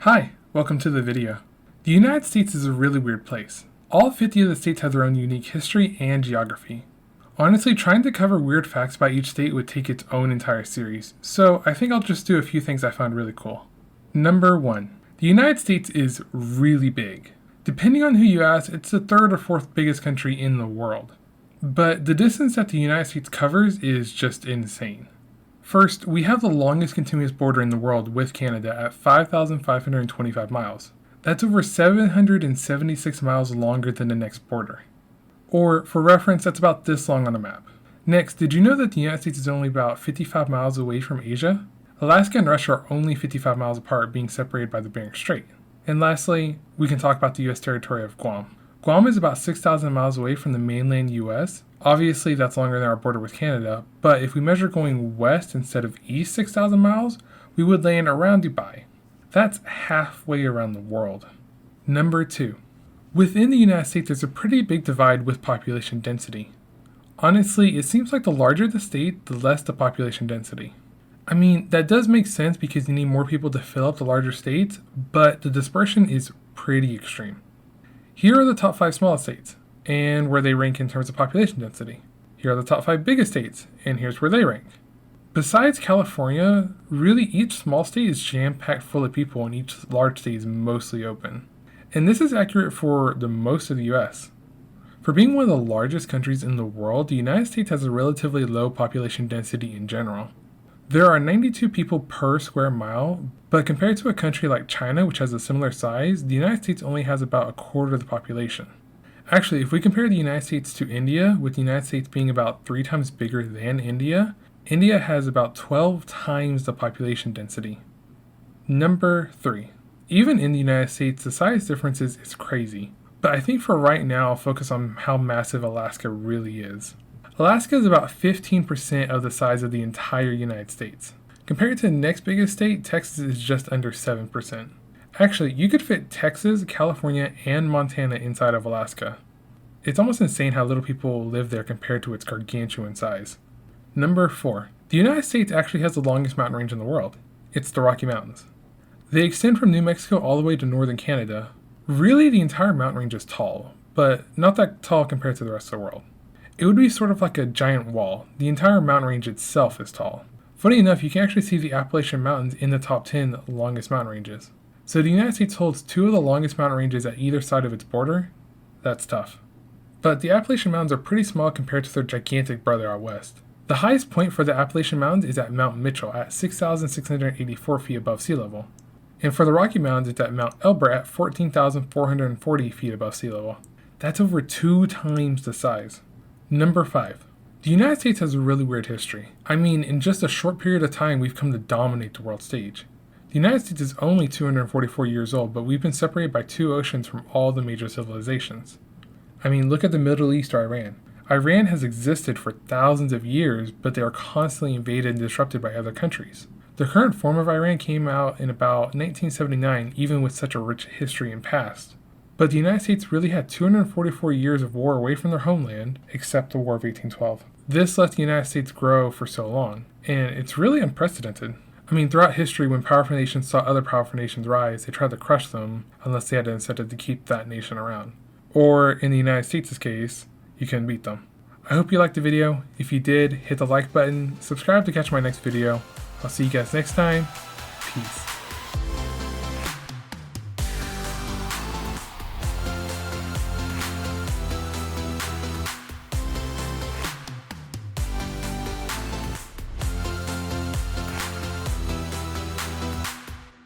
Hi, welcome to the video. The United States is a really weird place. All 50 of the states have their own unique history and geography. Honestly, trying to cover weird facts by each state would take its own entire series, so I think I'll just do a few things I found really cool. Number 1. The United States is really big. Depending on who you ask, it's the third or fourth biggest country in the world. But the distance that the United States covers is just insane. First, we have the longest continuous border in the world with Canada at 5,525 miles. That's over 776 miles longer than the next border. Or, for reference, that's about this long on a map. Next, did you know that the United States is only about 55 miles away from Asia? Alaska and Russia are only 55 miles apart, being separated by the Bering Strait. And lastly, we can talk about the US territory of Guam. Guam is about 6,000 miles away from the mainland US. Obviously, that's longer than our border with Canada, but if we measure going west instead of east 6,000 miles, we would land around Dubai. That's halfway around the world. Number 2. Within the United States, there's a pretty big divide with population density. Honestly, it seems like the larger the state, the less the population density. I mean, that does make sense because you need more people to fill up the larger states, but the dispersion is pretty extreme. Here are the top 5 smallest states, and where they rank in terms of population density. Here are the top 5 biggest states, and here's where they rank. Besides California, really each small state is jam-packed full of people and each large state is mostly open. And this is accurate for the most of the US. For being one of the largest countries in the world, the United States has a relatively low population density in general. There are 92 people per square mile, but compared to a country like China, which has a similar size, the United States only has about a quarter of the population. Actually, if we compare the United States to India, with the United States being about 3 times bigger than India, India has about 12 times the population density. Number 3. Even in the United States, the size differences is crazy, but I think for right now I'll focus on how massive Alaska really is. Alaska is about 15% of the size of the entire United States. Compared to the next biggest state, Texas is just under 7%. Actually, you could fit Texas, California, and Montana inside of Alaska. It's almost insane how little people live there compared to its gargantuan size. Number 4. The United States actually has the longest mountain range in the world. It's the Rocky Mountains. They extend from New Mexico all the way to northern Canada. Really, the entire mountain range is tall, but not that tall compared to the rest of the world. It would be sort of like a giant wall. The entire mountain range itself is tall. Funny enough, you can actually see the Appalachian Mountains in the top 10 longest mountain ranges. So the United States holds 2 of the longest mountain ranges at either side of its border. That's tough. But the Appalachian Mountains are pretty small compared to their gigantic brother out west. The highest point for the Appalachian Mountains is at Mount Mitchell at 6,684 feet above sea level. And for the Rocky Mountains, it's at Mount Elbert at 14,440 feet above sea level. That's over 2 times the size. Number 5. The United States has a really weird history. I mean, in just a short period of time, we've come to dominate the world stage. The United States is only 244 years old, but we've been separated by 2 oceans from all the major civilizations. I mean, look at the Middle East or Iran. Iran has existed for thousands of years, but they are constantly invaded and disrupted by other countries. The current form of Iran came out in about 1979, even with such a rich history and past. But the United States really had 244 years of war away from their homeland, except the War of 1812. This let the United States grow for so long, and it's really unprecedented. I mean, throughout history, when powerful nations saw other powerful nations rise, they tried to crush them unless they had an incentive to keep that nation around. Or, in the United States' case, you couldn't beat them. I hope you liked the video. If you did, hit the like button, subscribe to catch my next video. I'll see you guys next time. Peace.